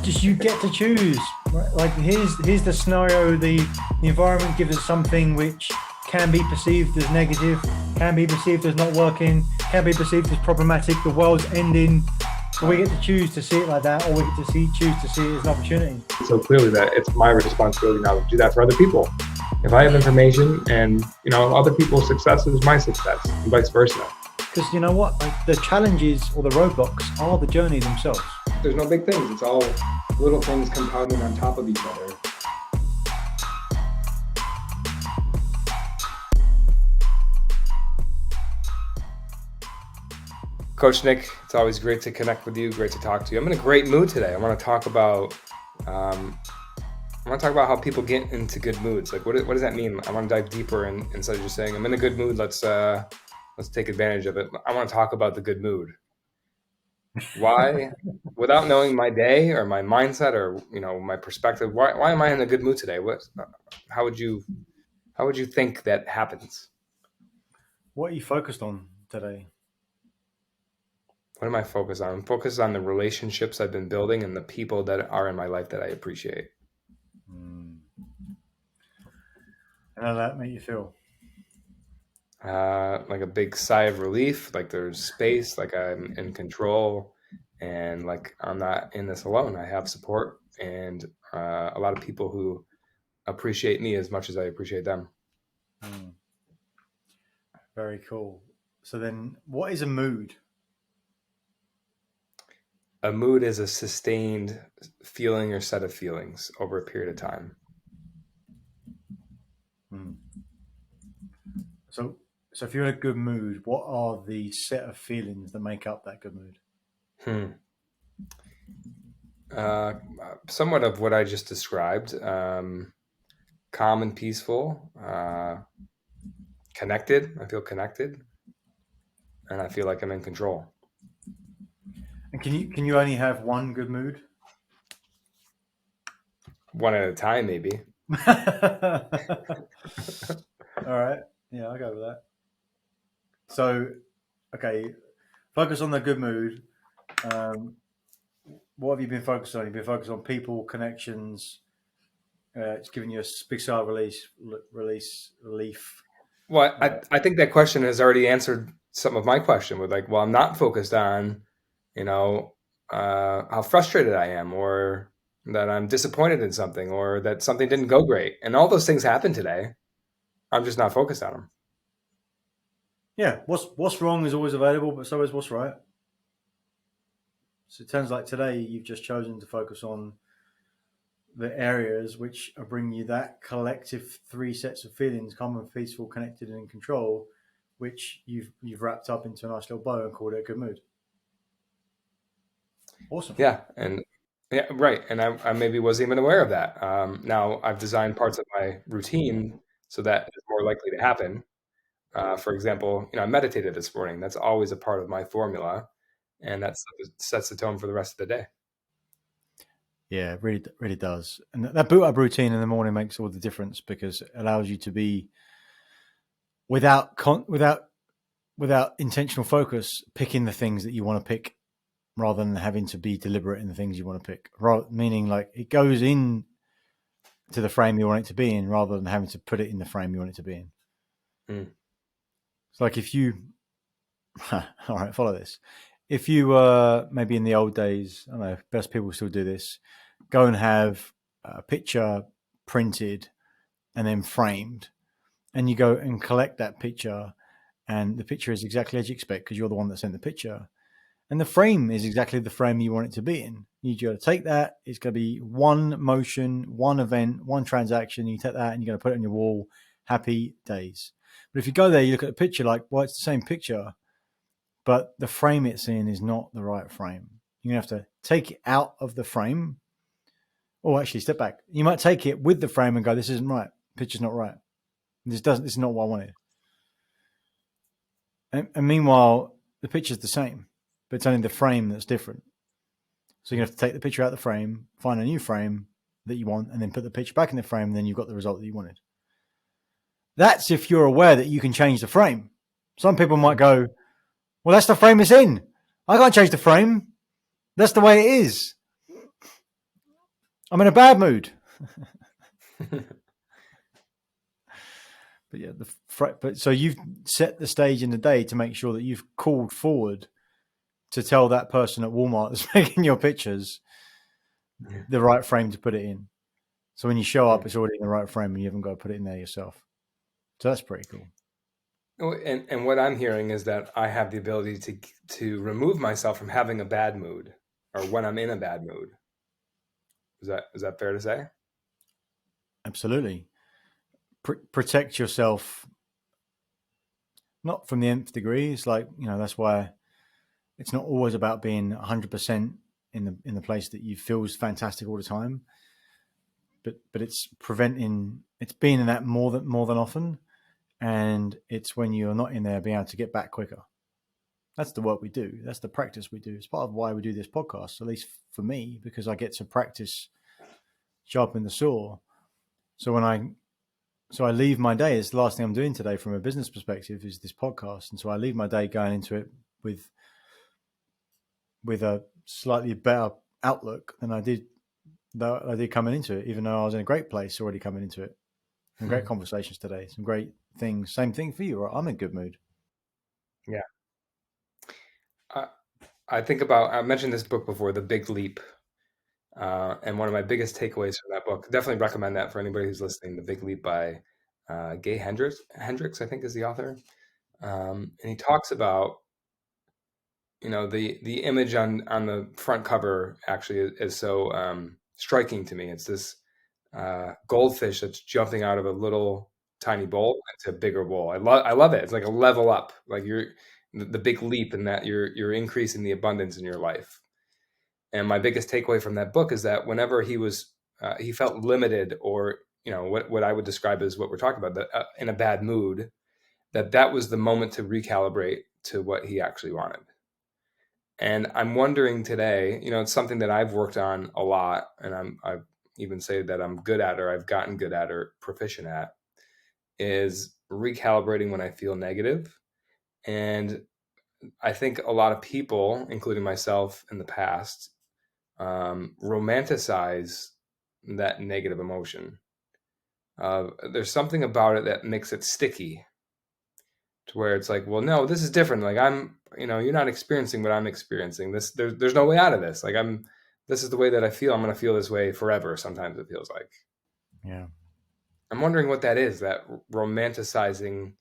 just you get to choose. Right? Like here's the scenario. The environment gives us something which can be perceived as negative, can be perceived as not working, can be perceived as problematic. The world's ending. But we get to choose to see it like that, or we get to choose to see it as an opportunity. So clearly that it's my responsibility now to do that for other people. If I have information and, other people's success is my success and vice versa. Because you know what? Like, the challenges or the roadblocks are the journey themselves. There's no big things. It's all little things compounding on top of each other. Coach Nick, it's always great to connect with you. Great to talk to you. I'm in a great mood today. I want to talk about how people get into good moods. Like, what does that mean? I want to dive deeper instead of just saying I'm in a good mood. Let's take advantage of it. I want to talk about the good mood. Why, without knowing my day or my mindset or my perspective, why am I in a good mood today? How would you think that happens? What are you focused on today? What am I focused on? I'm focused on the relationships I've been building and the people that are in my life that I appreciate. And how does that make you feel? Like a big sigh of relief, like there's space, like I'm in control, and like I'm not in this alone. I have support and a lot of people who appreciate me as much as I appreciate them. Very cool. So then what is a mood? A mood is a sustained feeling or set of feelings over a period of time. So if you're in a good mood, what are the set of feelings that make up that good mood? Somewhat of what I just described. Calm and peaceful. Connected. I feel connected. And I feel like I'm in control. And can you only have one good mood? One at a time, maybe. All right. Yeah, I'll go with that. So, okay, focus on the good mood. What have you been focused on? You've been focused on people, connections. It's giving you a big sigh of relief. Well, I think that question has already answered some of my question with like, well, I'm not focused on, how frustrated I am or that I'm disappointed in something or that something didn't go great. And all those things happen today. I'm just not focused on them. Yeah. What's wrong is always available, but so is what's right. So it turns like today you've just chosen to focus on the areas which are bringing you that collective three sets of feelings: calm, peaceful, connected, and in control, which you've wrapped up into a nice little bow and called it a good mood. Awesome. Yeah, right. And I maybe wasn't even aware of that. Now I've designed parts of my routine so that it's more likely to happen. For example, I meditated this morning. That's always a part of my formula, and that sets the tone for the rest of the day. Yeah, it really does. And that boot up routine in the morning makes all the difference because it allows you to be without intentional focus, picking the things that you want to pick rather than having to be deliberate in the things you want to pick. Meaning like it goes in to the frame you want it to be in rather than having to put it in the frame you want it to be in. It's like if you, all right, follow this. If you were maybe in the old days, I don't know, best people still do this, go and have a picture printed and then framed, and you go and collect that picture, and the picture is exactly as you expect because you're the one that sent the picture. And the frame is exactly the frame you want it to be in. You got to take that. It's going to be one motion, one event, one transaction. You take that and you're going to put it on your wall. Happy days. But if you go there, you look at the picture like, well, it's the same picture, but the frame it's in is not the right frame. You're going to have to take it out of the frame. Or actually, step back. You might take it with the frame and go, this isn't right. The picture's not right. This is not what I wanted. And meanwhile, the picture's the same, but it's only the frame that's different. So you're going to have to take the picture out of the frame, find a new frame that you want, and then put the picture back in the frame, and then you've got the result that you wanted. That's if you're aware that you can change the frame. Some people might go, well, that's the frame it's in. I can't change the frame. That's the way it is. I'm in a bad mood. But yeah, but so you've set the stage in the day to make sure that you've called forward to tell that person at Walmart that's making your pictures the right frame to put it in. So when you show up, it's already in the right frame, and you haven't got to put it in there yourself. So that's pretty cool. Oh, and what I'm hearing is that I have the ability to remove myself from having a bad mood, or when I'm in a bad mood. Is that fair to say? Absolutely, protect yourself, not from the nth degree. It's like, that's why it's not always about being 100% in the place that you feel is fantastic all the time. But it's being in that more than often, and it's when you're not in there being able to get back quicker. That's the work we do. That's the practice we do. It's part of why we do this podcast, at least for me, because I get to practice sharpen the saw. So I leave my day. It's the last thing I'm doing today from a business perspective is this podcast, and so I leave my day going into it with a slightly better outlook than I did coming into it. Even though I was in a great place already coming into it. Some great conversations today. Some great things. Same thing for you. Right? I'm in a good mood. Yeah. I think about, I mentioned this book before, The Big Leap. And one of my biggest takeaways from that book, definitely recommend that for anybody who's listening, The Big Leap by Gay Hendricks, I think is the author. And he talks about, the image on the front cover actually is so striking to me. It's this goldfish that's jumping out of a little tiny bowl into a bigger bowl. I love it. It's like a level up, like you're the big leap in that you're increasing the abundance in your life. And my biggest takeaway from that book is that whenever he felt limited, or what I would describe as what we're talking about, in a bad mood, that was the moment to recalibrate to what he actually wanted. And I'm wondering today, it's something that I've worked on a lot, and I've even say that I'm good at, or I've gotten good at, or proficient at, is recalibrating when I feel negative. And I think a lot of people, including myself in the past, romanticize that negative emotion. There's something about it that makes it sticky, to where it's like, well, no, this is different. Like you're not experiencing what I'm experiencing. There's no way out of this. Like this is the way that I feel. I'm going to feel this way forever. Sometimes it feels like. Yeah. I'm wondering what that is. That romanticizing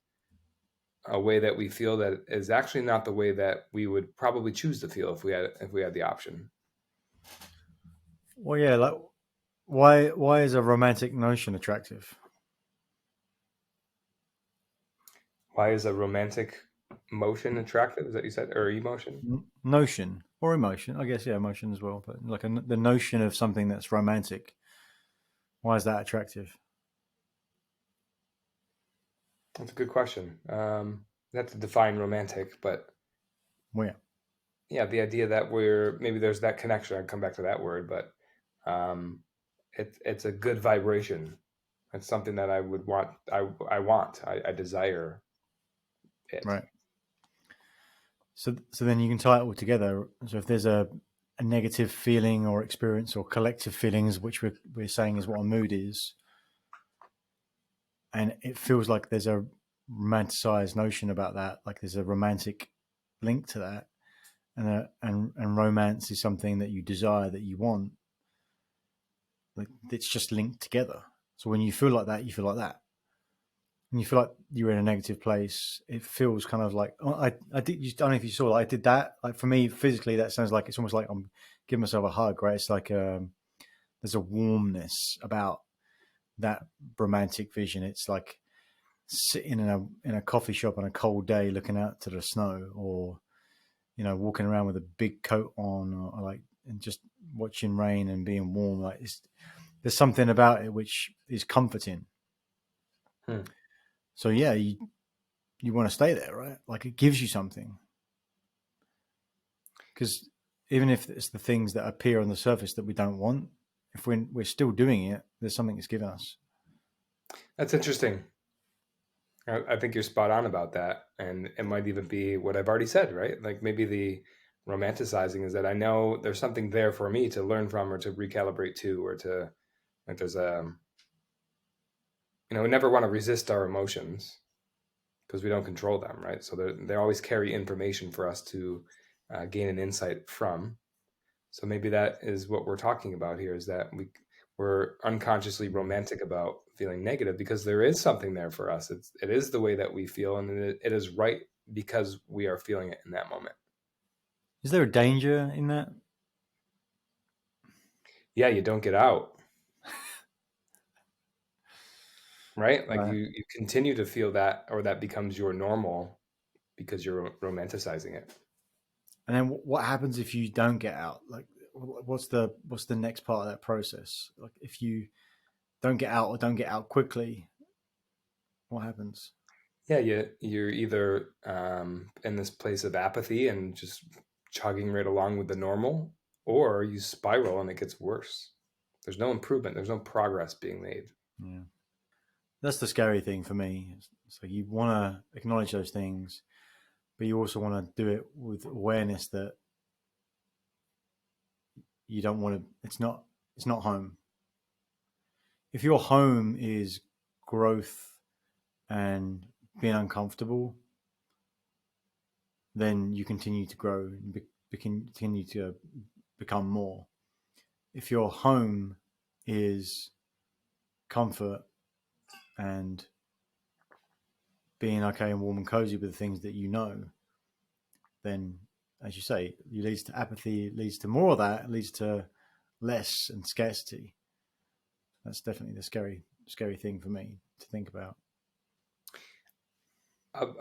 a way that we feel that is actually not the way that we would probably choose to feel if we had the option. Well, yeah. Like, why is a romantic notion attractive? Why is a romantic motion attractive? Is that you said, or emotion? Notion or emotion? I guess, yeah, emotion as well. But like the notion of something that's romantic. Why is that attractive? That's a good question. You have to define romantic, but Well, yeah. yeah, the idea that maybe there's that connection. I'd come back to that word, but um, it's a good vibration. It's something that I would want. I want. I desire it. Right. So then you can tie it all together. So if there's a negative feeling or experience or collective feelings, which we're saying is what a mood is, and it feels like there's a romanticized notion about that, like there's a romantic link to that, and romance is something that you desire, that you want. Like it's just linked together. So when you feel like that, you feel like that. When you feel like you're in a negative place, it feels kind of like I did. I don't know if you saw. Like, I did that. Like for me, physically, that sounds like it's almost like I'm giving myself a hug. Right? It's like there's a warmness about that romantic vision. It's like sitting in a coffee shop on a cold day, looking out to the snow, or walking around with a big coat on, or like and just watching rain and being warm. Like there's something about it which is comforting. Hmm. So yeah, you want to stay there, right? Like it gives you something. Because even if it's the things that appear on the surface that we don't want, if we're still doing it, there's something it's given us. That's interesting. I think you're spot on about that, and it might even be what I've already said, right? Like maybe romanticizing is that I know there's something there for me to learn from or to recalibrate to, or to, like, there's a, we never want to resist our emotions because we don't control them, right? So they always carry information for us to gain an insight from. So maybe that is what we're talking about here, is that we're unconsciously Mm. romantic about feeling negative because there is something there for us. It is the way that we feel, and it is right because we are feeling it in that moment. Is there a danger in that? Yeah, you don't get out, right? Like Right. you continue to feel that, or that becomes your normal because you're romanticizing it. And then what happens if you don't get out? Like, what's the next part of that process? Like, if you don't get out or don't get out quickly, what happens? Yeah, you're either in this place of apathy and just chugging right along with the normal, or you spiral and it gets worse. There's no improvement. There's no progress being made. Yeah, that's the scary thing for me. So you want to acknowledge those things, but you also want to do it with awareness that you don't want to. It's not home. If your home is growth and being uncomfortable, then you continue to grow and continue to become more. If your home is comfort and being okay and warm and cozy with the things that you know, then, as you say, it leads to apathy, it leads to more of that, it leads to less and scarcity. That's definitely the scary thing for me to think about.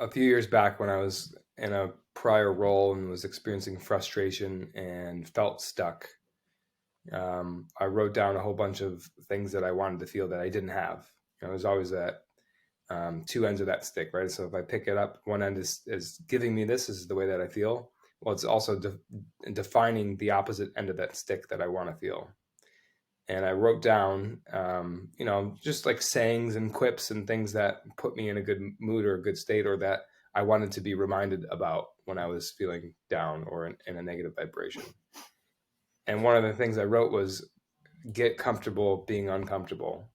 A few years back, when I was in a prior role and was experiencing frustration and felt stuck, I wrote down a whole bunch of things that I wanted to feel that I didn't have. There's always that two ends of that stick, right? So if I pick it up, one end is giving me this is the way that I feel. Well, it's also defining the opposite end of that stick that I want to feel. And I wrote down, just like sayings and quips and things that put me in a good mood or a good state, or that I wanted to be reminded about when I was feeling down or in a negative vibration. And one of the things I wrote was get comfortable being uncomfortable.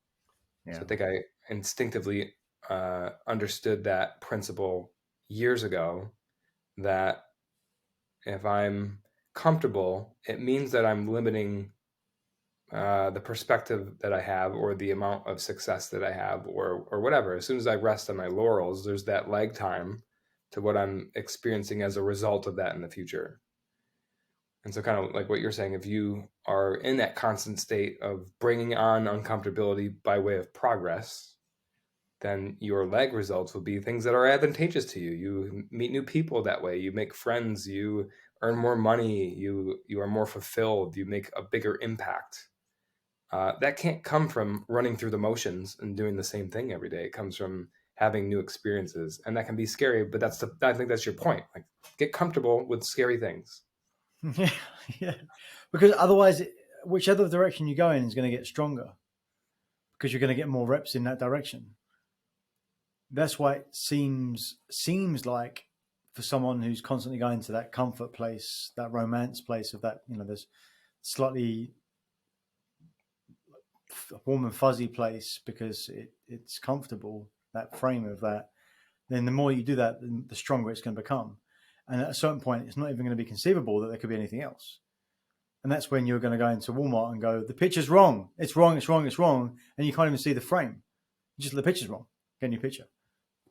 So Yeah. I think I instinctively understood that principle years ago, that if I'm comfortable, it means that I'm limiting the perspective that I have, or the amount of success that I have, or whatever. As soon as I rest on my laurels, there's that lag time to what I'm experiencing as a result of that in the future. And so, kind of like what you're saying, if you are in that constant state of bringing on uncomfortability by way of progress, then your lag results will be things that are advantageous to you. You meet new people that way. You make friends. You earn more money. You are more fulfilled. You make a bigger impact. That can't come from running through the motions and doing the same thing every day. It comes from having new experiences, and that can be scary. But I think that's your point. Like, get comfortable with scary things. Yeah, yeah. Because otherwise, whichever direction you go in is going to get stronger because you're going to get more reps in that direction. That's why it seems like for someone who's constantly going to that comfort place, that romance place of that, there's slightly warm and fuzzy place because it's comfortable, that frame of that. Then the more you do that, the stronger it's going to become. And at a certain point, it's not even going to be conceivable that there could be anything else. And that's when you're going to go into Walmart and go, the picture's wrong. It's wrong. It's wrong. It's wrong. And you can't even see the frame. Just the picture's wrong. Get a new picture.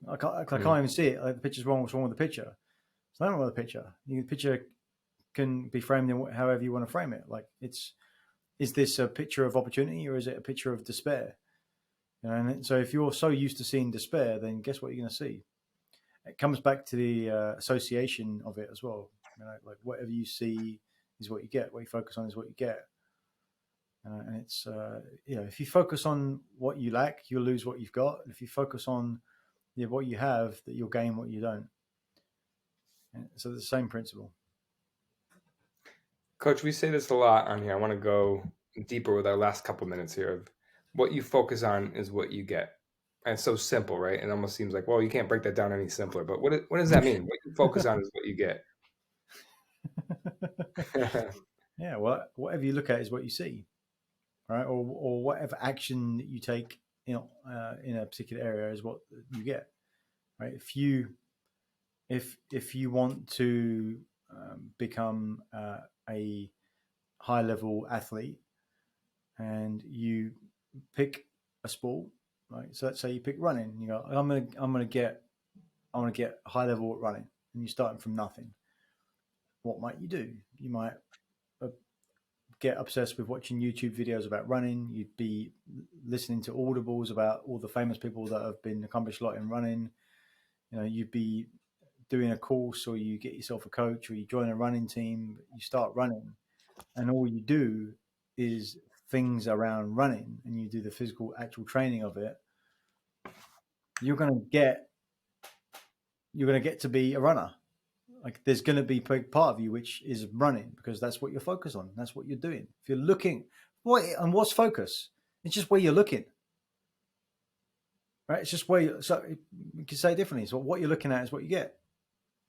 I can't Mm. even see it. Like, the picture's wrong. What's wrong with the picture? So I don't know the picture. The picture can be framed in however you want to frame it. Like, is this a picture of opportunity or is it a picture of despair? And so if you're so used to seeing despair, then guess what you're going to see? It comes back to the association of it as well. Like whatever you see is what you get. What you focus on is what you get. And it's if you focus on what you lack, you'll lose what you've got. If you focus on what you have, that you'll gain what you don't. And so it's the same principle. Coach, we say this a lot on here. I want to go deeper with our last couple minutes here. Of what you focus on is what you get. And it's so simple, right? It almost seems like, well, you can't break that down any simpler. But what does that mean? What you focus on is what you get. Yeah, well, whatever you look at is what you see, right? Or whatever action that you take, in a particular area is what you get, right? If you want to become a high level athlete and you pick a sport, right? So let's say you pick running. You go, I want to get high level at running, and you're starting from nothing. What might you do? You might uh, get obsessed with watching YouTube videos about running. You'd be listening to audibles about all the famous people that have been accomplished a lot in running. You'd be doing a course, or you get yourself a coach, or you join a running team. You start running, and all you do is things around running, and you do the physical, actual training of it. You're going to get to be a runner. Like there's going to be a big part of you which is running, because that's what you're focused on. That's what you're doing. If you're looking, what's focus? It's just where you're looking, right? It's just where so you can say it differently. So what you're looking at is what you get.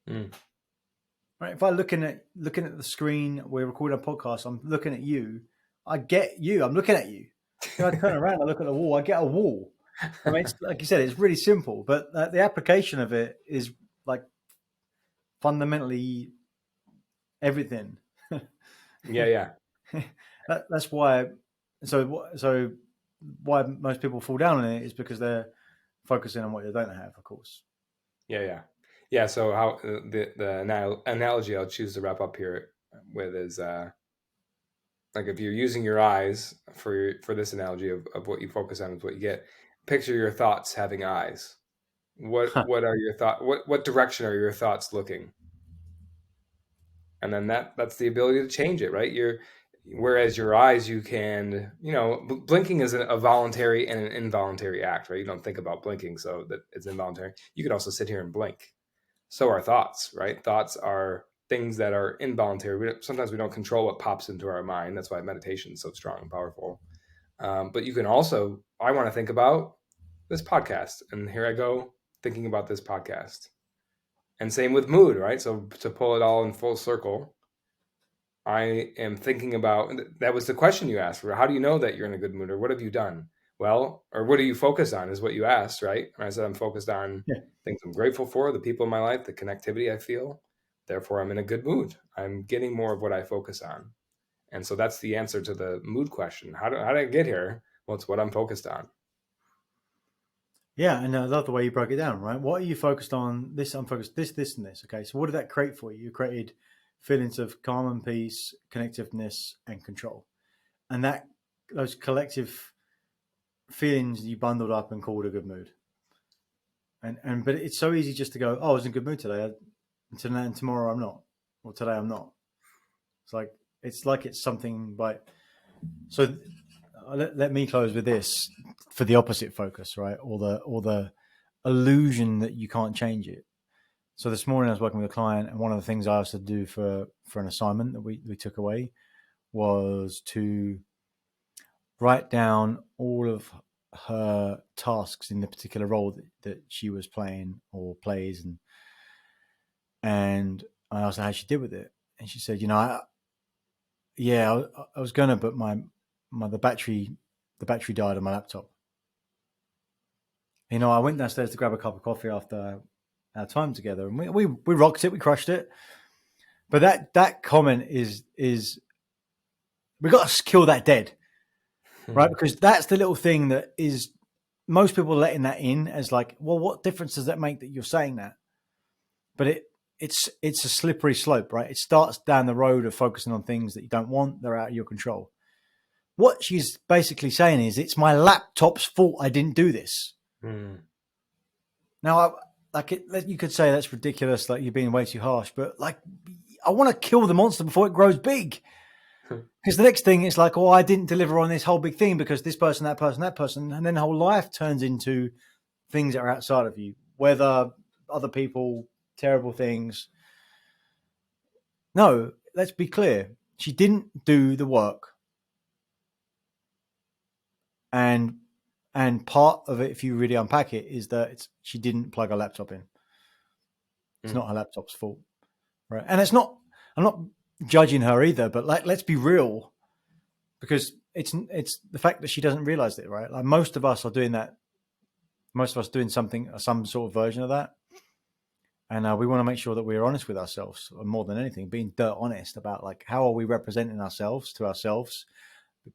Right? If I'm looking at the screen, we're recording a podcast. I'm looking at you. I get you. I'm looking at you. If I turn around, I look at the wall. I get a wall. I mean, it's, like you said, it's really simple, but the application of it is like fundamentally everything. Yeah. That's why. So why most people fall down on it is because they're focusing on what they don't have, of course. Yeah. So how the analogy I'll choose to wrap up here with is like if you're using your eyes for this analogy of what you focus on is what you get. Picture your thoughts having eyes. What are your thoughts? What direction are your thoughts looking? And then that's the ability to change it, right? Whereas your eyes, you can, blinking is a voluntary and an involuntary act, right? You don't think about blinking, so that it's involuntary. You could also sit here and blink. So are thoughts, right? Thoughts are things that are involuntary. Sometimes we don't control what pops into our mind. That's why meditation is so strong and powerful. But you can also, I want to think about this podcast, and here I go thinking about this podcast. And same with mood, right? So to pull it all in full circle, I am thinking about, that was the question you asked, how do you know that you're in a good mood, or what have you done? Well, or what are you focused on is what you asked, right? And I said, I'm focused on things I'm grateful for, the people in my life, the connectivity I feel. Therefore, I'm in a good mood. I'm getting more of what I focus on. And so that's the answer to the mood question. How did I get here? Well, it's what I'm focused on. Yeah, and I love the way you broke it down, right? What are you focused on? This, I'm focused this, and this. Okay, so what did that create for you? You created feelings of calm and peace, connectiveness, and control. And those collective feelings you bundled up and called a good mood. But it's so easy just to go, oh, I was in a good mood today, and tomorrow I'm not, or today I'm not. It's like it's something like so. Let me close with this for the opposite focus, right? Or the illusion that you can't change it. So this morning I was working with a client, and one of the things I asked her to do for an assignment that we took away was to write down all of her tasks in the particular role that she was playing or plays, and I asked her how she did with it, and she said, I was gonna, but the battery died on my laptop. I went downstairs to grab a cup of coffee after our time together, and we rocked it, we crushed it. But that comment is we got to kill that dead, right? Because that's the little thing that is most people letting that in as like, well, what difference does that make that you're saying that? But it's a slippery slope, right? It starts down the road of focusing on things that you don't want, they're out of your control. What she's basically saying is, it's my laptop's fault I didn't do this. Now, you could say that's ridiculous, like you're being way too harsh, but like, I want to kill the monster before it grows big. Because the next thing is like, oh, I didn't deliver on this whole big thing because this person, that person, that person. And then the whole life turns into things that are outside of you, whether other people, terrible things. No, let's be clear. She didn't do the work. And part of it, if you really unpack it, is that she didn't plug her laptop in. It's not her laptop's fault. Right. And I'm not judging her either, but let's be real, because it's the fact that she doesn't realize it, right? Like most of us are doing that. Most of us doing some sort of version of that, and we want to make sure that we're honest with ourselves more than anything, being dirt honest about like how are we representing ourselves to ourselves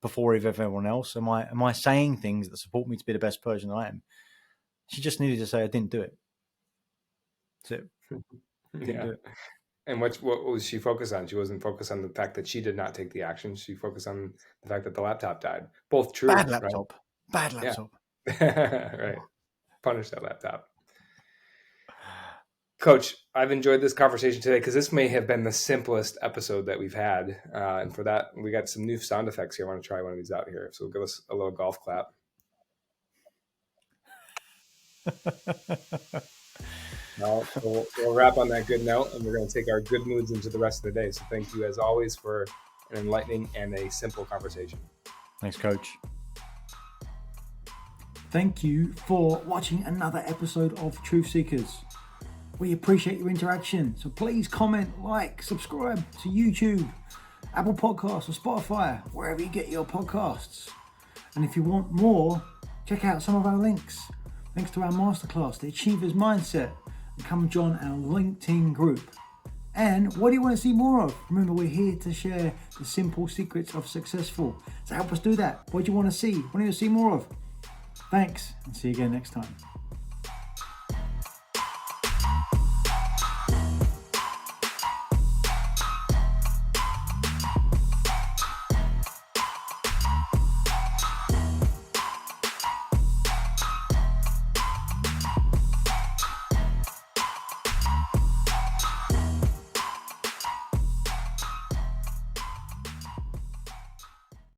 before everyone else. Am I saying things that support me to be the best person I am? She just needed to say I didn't do it. That's it. Didn't Yeah. do it. And what was she focused on? She wasn't focused on the fact that she did not take the action. She focused on the fact that the laptop died. Both Bad true, right? laptop. Bad Yeah. laptop. Right. Punish that laptop. Coach, I've enjoyed this conversation today because this may have been the simplest episode that we've had. And for that, we got some new sound effects here. I want to try one of these out here. So we'll give us a little golf clap. Now, we'll wrap on that good note, and we're going to take our good moods into the rest of the day. So thank you, as always, for an enlightening and a simple conversation. Thanks, Coach. Thank you for watching another episode of Truth Seekers. We appreciate your interaction, so please comment, like, subscribe to YouTube, Apple Podcasts, or Spotify, wherever you get your podcasts. And if you want more, check out some of our links to our masterclass, The Achiever's Mindset, and come join our LinkedIn group. And what do you want to see more of? Remember, we're here to share the simple secrets of successful. So help us do that. What do you want to see? What do you want to see more of? Thanks, and see you again next time.